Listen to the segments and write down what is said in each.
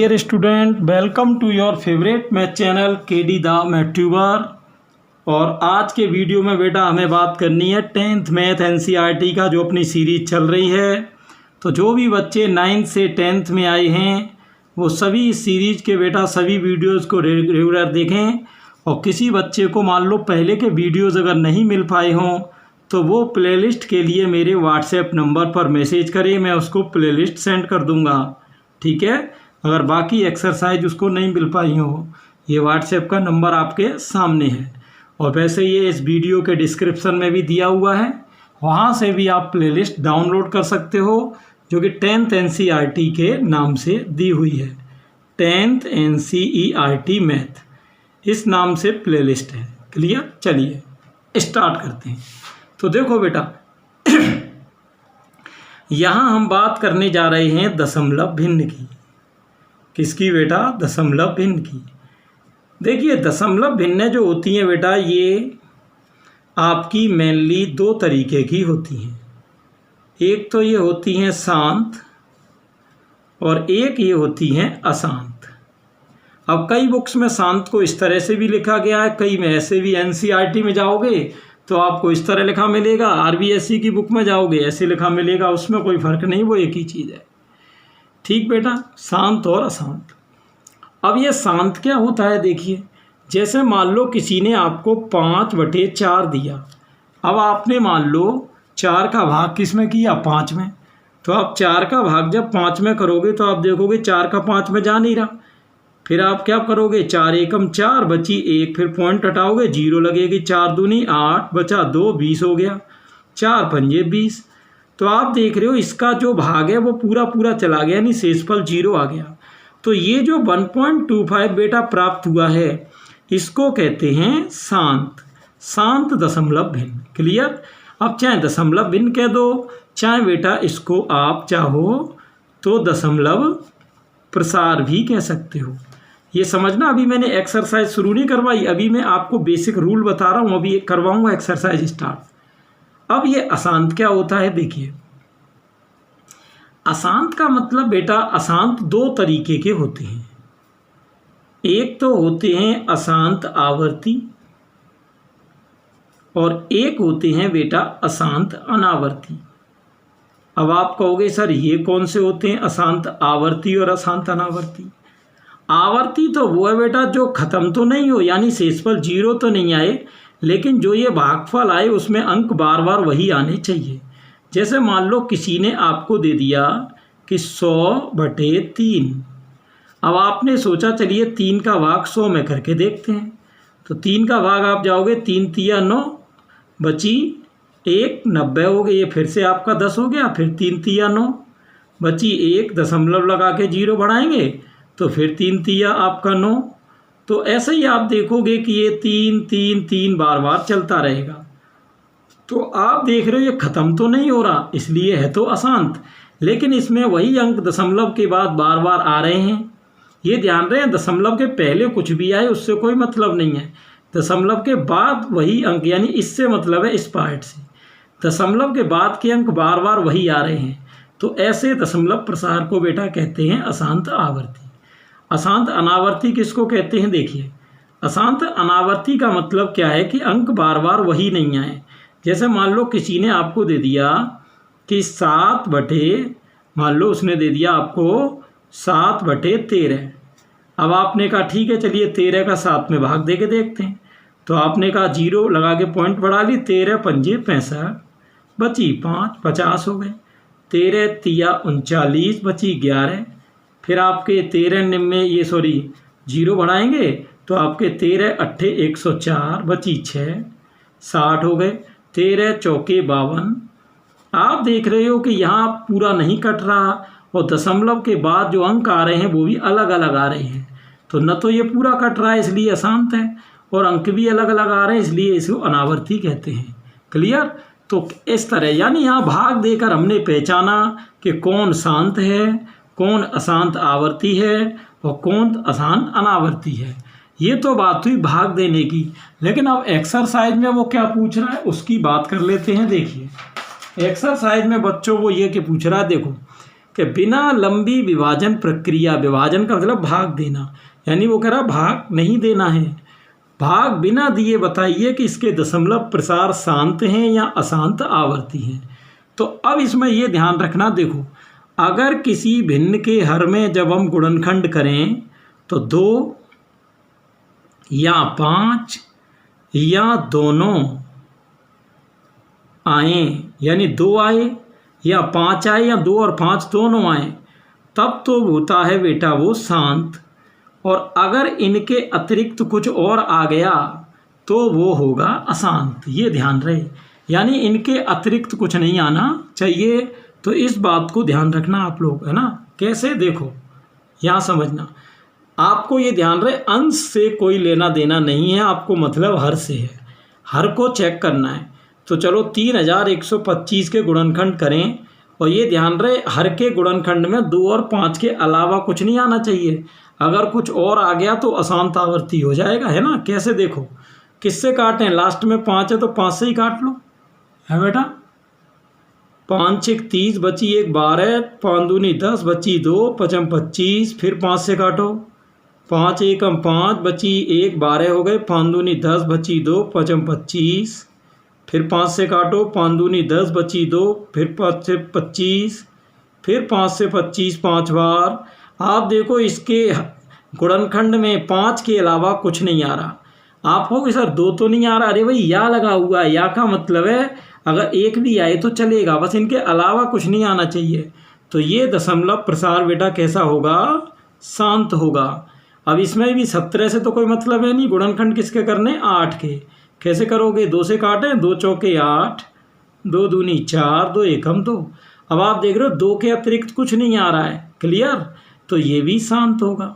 Dear student, welcome to your favourite math channel KD the math tuber. और आज के video में बेटा हमें बात करनी है 10th मैथ एनसीईआरटी का जो अपनी सीरीज़ चल रही है। तो जो भी बच्चे 9th से 10th में आए हैं वो सभी इस सीरीज़ के बेटा सभी वीडियोज़ को रेगुलर देखें। और किसी बच्चे को मान लो पहले के वीडियोज़ अगर नहीं मिल पाए हों तो वो प्लेलिस्ट के लिए मेरे व्हाट्सएप नंबर पर मैसेज करें, मैं उसको प्लेलिस्ट सेंड कर दूँगा। ठीक है, अगर बाकी एक्सरसाइज उसको नहीं मिल पाई हो, ये व्हाट्सएप का नंबर आपके सामने है। और वैसे ये इस वीडियो के डिस्क्रिप्शन में भी दिया हुआ है, वहाँ से भी आप प्लेलिस्ट डाउनलोड कर सकते हो जो कि 10th एनसीईआरटी के नाम से दी हुई है। 10th एनसीईआरटी मैथ इस नाम से प्लेलिस्ट है। क्लियर, चलिए स्टार्ट करते हैं। तो देखो बेटा यहाँ हम बात करने जा रहे हैं दशमलव भिन्न की। किसकी बेटा? दशमलव भिन्न की। देखिए दशमलव भिन्न जो होती हैं बेटा ये आपकी मेनली दो तरीके की होती हैं। एक तो ये होती हैं शांत और एक ये होती हैं अशांत। अब कई बुक्स में शांत को इस तरह से भी लिखा गया है, कई में ऐसे भी। एनसीईआरटी में जाओगे तो आपको इस तरह लिखा मिलेगा, आरबीएसई की बुक में जाओगे ऐसे लिखा मिलेगा, उसमें कोई फ़र्क नहीं, वो एक ही चीज़ है। ठीक बेटा, शांत और अशांत। अब ये शांत क्या होता है? देखिए जैसे मान लो किसी ने आपको 5/4 दिया। अब आपने मान लो 4 का भाग किस में किया? 5 में। तो आप 4 का भाग जब 5 में करोगे तो आप देखोगे 4 का 5 में जा नहीं रहा। फिर आप क्या करोगे? 4 एकम 4 बची 1, फिर पॉइंट हटाओगे 0 लगेगी। 4 दूनी 8 बचा 2, 20 हो गया। 4 पंजे 20। तो आप देख रहे हो इसका जो भाग है वो पूरा पूरा चला गया, यानी शेषफल 0 आ गया। तो ये जो 1.25 बेटा प्राप्त हुआ है इसको कहते हैं शांत दशमलव भिन्न। क्लियर। अब चाहे दशमलव भिन्न कह दो, चाहे बेटा इसको आप चाहो तो दशमलव प्रसार भी कह सकते हो। ये समझना, अभी मैंने एक्सरसाइज शुरू नहीं करवाई, अभी मैं आपको बेसिक रूल बता रहा हूँ, अभी करवाऊँगा एक्सरसाइज स्टार्ट। अब ये अशांत क्या होता है? देखिए अशांत का मतलब बेटा अशांत दो तरीके के होते हैं। एक तो होते हैं अशांत आवर्ती और एक होते हैं बेटा अशांत अनावर्ती। अब आप कहोगे सर ये कौन से होते हैं अशांत आवर्ती और अशांत अनावर्ती? आवर्ती तो वो है बेटा जो खत्म तो नहीं हो, यानी शेषफल 0 तो नहीं आए, लेकिन जो ये भागफल आए उसमें अंक बार बार वही आने चाहिए। जैसे मान लो किसी ने आपको दे दिया कि 100/3। अब आपने सोचा चलिए 3 का भाग 100 में करके देखते हैं। तो 3 का भाग आप जाओगे, 3 तिया 9 बची 1, 90 हो गई। ये फिर से आपका 10 हो गया, फिर 3 तिया 9 बची 1, दशमलव लगा के 0 बढ़ाएंगे तो फिर 3 तिया आपका 9। तो ऐसे ही आप देखोगे कि ये 3 3 3 बार बार चलता रहेगा। तो आप देख रहे हो ये ख़त्म तो नहीं हो रहा, इसलिए है तो अशांत, लेकिन इसमें वही अंक दशमलव के बाद बार बार आ रहे हैं। ये ध्यान रहे, दशमलव के पहले कुछ भी आए उससे कोई मतलब नहीं है, दशमलव के बाद वही अंक, यानी इससे मतलब है इस पार्ट से, दशमलव के बाद के अंक बार बार वही आ रहे हैं। तो ऐसे दशमलव प्रसार को बेटा कहते हैं अशांत आवर्ती। अशांत अनावर्ती किसको कहते हैं? देखिए अशांत अनावर्ती का मतलब क्या है कि अंक बार बार वही नहीं आए। जैसे मान लो किसी ने आपको दे दिया कि 7/, मान लो उसने दे दिया आपको 7/13। अब आपने कहा ठीक है चलिए 13 का 7 में भाग दे के देखते हैं। तो आपने कहा 0 लगा के पॉइंट बढ़ा ली, 13 पंजे 65 बची 5, 50 हो गए। 13 तिया 39 बची 11। फिर आपके 13 में ये 0 बढ़ाएंगे तो आपके 13 8 104 बची 6, 60 हो गए। 13 चौके 52। आप देख रहे हो कि यहाँ पूरा नहीं कट रहा और दशमलव के बाद जो अंक आ रहे हैं वो भी अलग अलग आ रहे हैं। तो न तो ये पूरा कट रहा है इसलिए अशांत है, और अंक भी अलग अलग आ रहे हैं इसलिए इसको अनावर्ती कहते हैं। क्लियर। तो इस तरह यानी यहाँ भाग देकर हमने पहचाना कि कौन शांत है, कौन अशांत आवर्ती है और कौन अशांत अनावर्ती है। ये तो बात हुई भाग देने की, लेकिन अब एक्सरसाइज में वो क्या पूछ रहा है उसकी बात कर लेते हैं। देखिए एक्सरसाइज में बच्चों वो ये कि पूछ रहा है, देखो कि बिना लंबी विभाजन प्रक्रिया, विभाजन का मतलब भाग देना, यानी वो कह रहा भाग नहीं देना है, भाग बिना दिए बताइए कि इसके दशमलव प्रसार शांत हैं या अशांत आवर्ती हैं। तो अब इसमें ये ध्यान रखना, देखो अगर किसी भिन्न के हर में जब हम गुणनखंड करें तो 2 या 5 या दोनों आए, यानी 2 आए या 5 आए या 2 और 5 दोनों आए, तब तो होता है बेटा वो शांत। और अगर इनके अतिरिक्त कुछ और आ गया तो वो होगा अशांत। ये ध्यान रहे, यानी इनके अतिरिक्त कुछ नहीं आना चाहिए। तो इस बात को ध्यान रखना आप लोग, है ना। कैसे, देखो यहाँ समझना, आपको ये ध्यान रहे अंश से कोई लेना देना नहीं है, आपको मतलब हर से है, हर को चेक करना है। तो चलो 3125 के गुणनखंड करें और ये ध्यान रहे हर के गुणनखंड में 2 और 5 के अलावा कुछ नहीं आना चाहिए। अगर कुछ और आ गया तो अशांत आवर्ती हो जाएगा, है ना। कैसे, देखो किससे काटें, लास्ट में 5 है तो 5 से ही काट लो, है बेटा। 5 1 30 बची 1 12, 5 दूनी 10 बची 2 5 25, फिर 5 से काटो, 5 1 5 बची 1 12 हो गए, 5 दूनी 10 बची 2 5 25, फिर 5 से काटो, 5 दूनी 10 बची 2, फिर 5 से 25, फिर 5 से 25 5 बार। आप देखो इसके गुणनखंड में 5 के अलावा कुछ नहीं आ रहा। आप हो कि सर 2 तो नहीं आ रहा, अरे भाई या लगा हुआ है, या का मतलब है अगर 1 भी आए तो चलेगा, बस इनके अलावा कुछ नहीं आना चाहिए। तो ये दशमलव प्रसार बेटा कैसा होगा, शांत होगा। अब इसमें भी 17 से तो कोई मतलब है नहीं, गुणनखंड किसके करने, 8 के। कैसे करोगे, 2 से काटें, 2 चौके 8, 2 दूनी 4, 2 एकम 2। अब आप देख रहे हो 2 के अतिरिक्त कुछ नहीं आ रहा है, क्लियर। तो ये भी शांत होगा।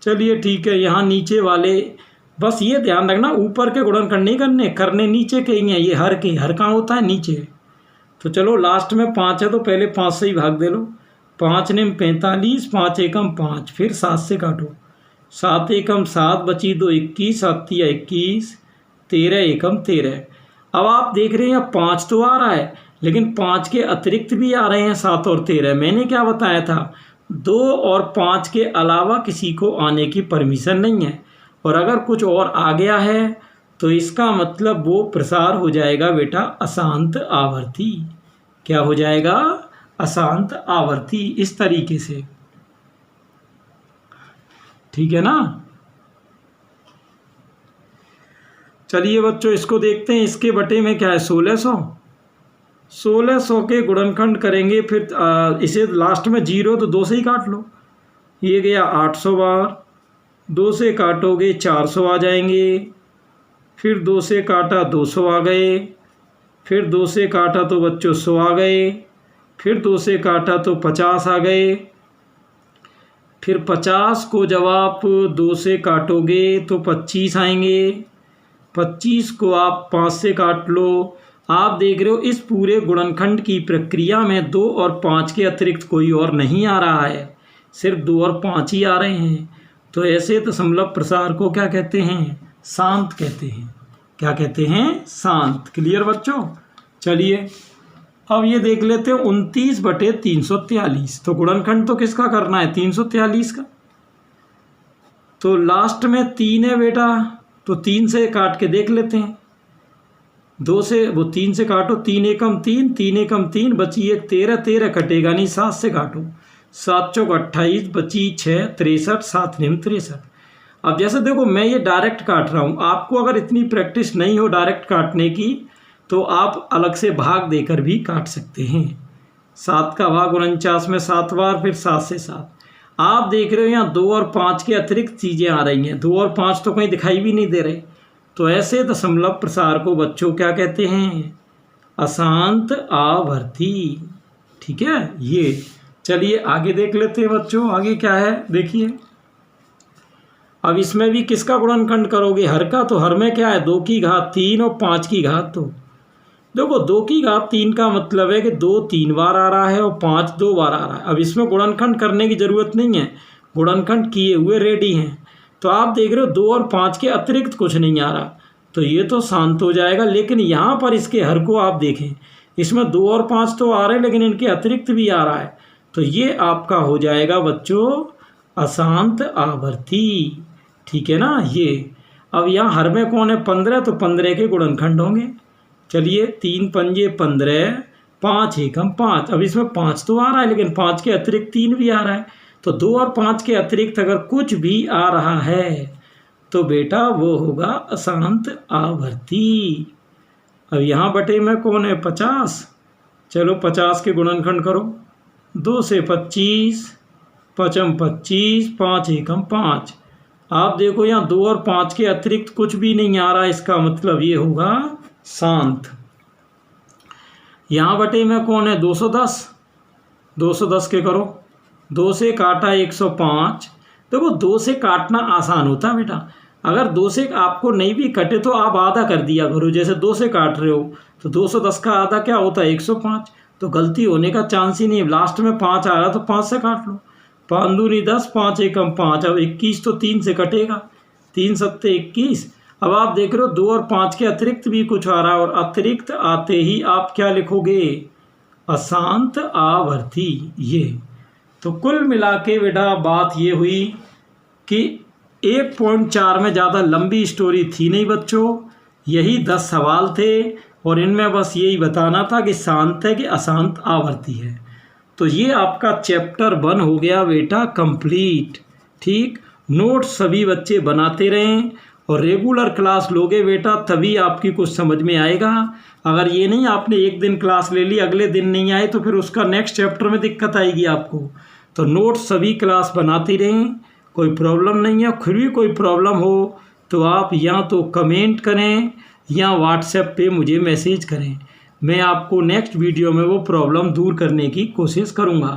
चलिए ठीक है, यहाँ नीचे वाले बस ये ध्यान रखना, ऊपर के गुणनखंड नहीं करने नीचे के ही हैं। ये हर के, हर कहाँ होता है, नीचे। तो चलो लास्ट में 5 है तो पहले 5 से ही भाग दे लो। 5 निम 45, 5 एकम 5, फिर 7 से काटो, 7 एकम 7 बची 2 21, 7 तिया 21, 13 एकम 13। अब आप देख रहे हैं यहाँ 5 तो आ रहा है, लेकिन 5 के अतिरिक्त भी आ रहे हैं 7 और 13। मैंने क्या बताया था, 2 और 5 के अलावा किसी को आने की परमिशन नहीं है। और अगर कुछ और आ गया है तो इसका मतलब वो प्रसार हो जाएगा बेटा अशांत आवर्ती। क्या हो जाएगा, अशांत आवर्ती, इस तरीके से, ठीक है ना। चलिए बच्चों इसको देखते हैं, इसके बटे में क्या है, 1600 के गुणनखंड करेंगे। फिर इसे लास्ट में 0 तो 2 से ही काट लो। ये गया 800 बार, 2 से काटोगे 400 आ जाएंगे, फिर 2 से काटा 200 आ गए, फिर 2 से काटा तो बच्चों 100 आ गए, फिर 2 से काटा तो 50 आ गए, फिर 50 को जब आप 2 से काटोगे तो 25 आएंगे, 25 को आप 5 से काट लो। आप देख रहे हो इस पूरे गुणनखंड की प्रक्रिया में 2 और 5 के अतिरिक्त कोई और नहीं आ रहा है, सिर्फ 2 और 5 ही आ रहे हैं। तो ऐसे दशमलव प्रसार को क्या कहते हैं, शांत कहते हैं। क्या कहते हैं, शांत। क्लियर बच्चों। चलिए अब ये देख लेते हैं 29/343। तो गुणनखंड तो किसका करना है, 343 का। तो लास्ट में 3 है बेटा, तो 3 से काट के देख लेते हैं। 2 से वो 3 से काटो, 3 एकम 3, 3 एकम 3 बची 1 13, 13 कटेगा नहीं, 7 से काटो, 7 चौक 28 बची 6 63, 7 निम 63। अब जैसे देखो मैं ये डायरेक्ट काट रहा हूँ, आपको अगर इतनी प्रैक्टिस नहीं हो डायरेक्ट काटने की तो आप अलग से भाग देकर भी काट सकते हैं। 7 का भाग 49 में 7 बार, फिर 7 से 7। आप देख रहे हो यहाँ 2 और 5 के अतिरिक्त चीज़ें आ रही हैं, 2 और 5 तो कहीं दिखाई भी नहीं दे रहे। तो ऐसे दशमलव प्रसार को बच्चों क्या कहते हैं, अशांत आवर्ती। ठीक है ये। चलिए आगे देख लेते हैं बच्चों, आगे क्या है देखिए। अब इसमें भी किसका गुणनखंड करोगे, हर का। तो हर में क्या है, 2 की घात 3 और 5 की घात 2। देखो 2 की घात 3 का मतलब है कि 2 3 बार आ रहा है और 5 2 बार आ रहा है। अब इसमें गुणनखंड करने की ज़रूरत नहीं है, गुणनखंड किए हुए रेडी हैं। तो आप देख रहे हो 2 और 5 के अतिरिक्त कुछ नहीं आ रहा, तो ये तो शांत हो जाएगा। लेकिन यहाँ पर इसके हर को आप देखें, इसमें 2 और 5 तो आ रहे हैं लेकिन इनके अतिरिक्त भी आ रहा है, तो ये आपका हो जाएगा बच्चों अशांत आवर्ती। ठीक है ना। ये अब यहाँ हर में कौन है 15, तो 15 के गुणनखंड होंगे। चलिए 3 पंजे 15, 5 एकम 5। अब इसमें 5 तो आ रहा है लेकिन 5 के अतिरिक्त 3 भी आ रहा है, तो 2 और 5 के अतिरिक्त अगर कुछ भी आ रहा है तो बेटा वो होगा अशांत आवर्ती। अब यहाँ बटे में कौन है 50। चलो 50 के गुणनखंड करो। 2 से 25, 5 25, 5 एकम 5। आप देखो यहाँ 2 और 5 के अतिरिक्त कुछ भी नहीं आ रहा, इसका मतलब ये होगा शांत। यहाँ बटे में कौन है 210। 210 के करो। 2 से काटा 105। देखो 2 से काटना आसान होता है बेटा। अगर 2 से आपको नहीं भी कटे तो आप आधा कर दिया करो। जैसे 2 से काट रहे हो तो 210 का आधा क्या होता है 105। तो गलती होने का चांस ही नहीं है। लास्ट में 5 आ रहा तो 5 से काट लो। 5 दूनी 10, 5 एकम 5। अब 21 तो 3 से कटेगा। 3 सत्ते 21। अब आप देख रहे हो 2 और 5 के अतिरिक्त भी कुछ आ रहा है, और अतिरिक्त आते ही आप क्या लिखोगे अशांत आवर्ती। ये तो कुल मिला के बेटा बात ये हुई कि 1.4 में ज़्यादा लंबी स्टोरी थी नहीं बच्चों। यही 10 सवाल थे और इनमें बस यही बताना था कि शांत है कि अशांत आवर्ती है। तो ये आपका चैप्टर 1 हो गया बेटा कंप्लीट। ठीक, नोट्स सभी बच्चे बनाते रहें और रेगुलर क्लास लोगे बेटा तभी आपकी कुछ समझ में आएगा। अगर ये नहीं आपने एक दिन क्लास ले ली अगले दिन नहीं आए तो फिर उसका नेक्स्ट चैप्टर में दिक्कत आएगी आपको। तो नोट्स सभी क्लास बनाती रहें, कोई प्रॉब्लम नहीं है। फिर भी कोई प्रॉब्लम हो तो आप या तो कमेंट करें या व्हाट्सएप पे मुझे मैसेज करें। मैं आपको नेक्स्ट वीडियो में वो प्रॉब्लम दूर करने की कोशिश करूँगा।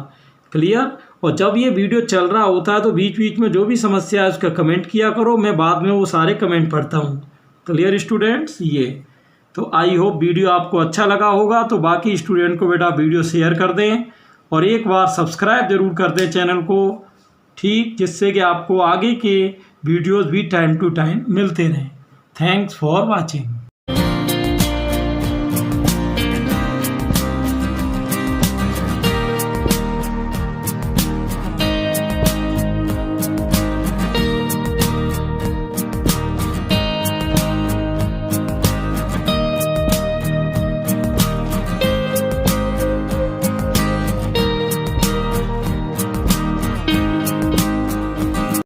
क्लियर। और जब ये वीडियो चल रहा होता है तो बीच बीच में जो भी समस्या है उसका कमेंट किया करो, मैं बाद में वो सारे कमेंट पढ़ता हूँ। Clear students. ये तो आई होप वीडियो आपको अच्छा लगा होगा। तो बाकी स्टूडेंट को बेटा वीडियो शेयर कर दें और एक बार सब्सक्राइब जरूर कर दें चैनल को। ठीक, जिससे कि आपको आगे के वीडियोस भी टाइम टू टाइम मिलते रहें। Thanks for watching.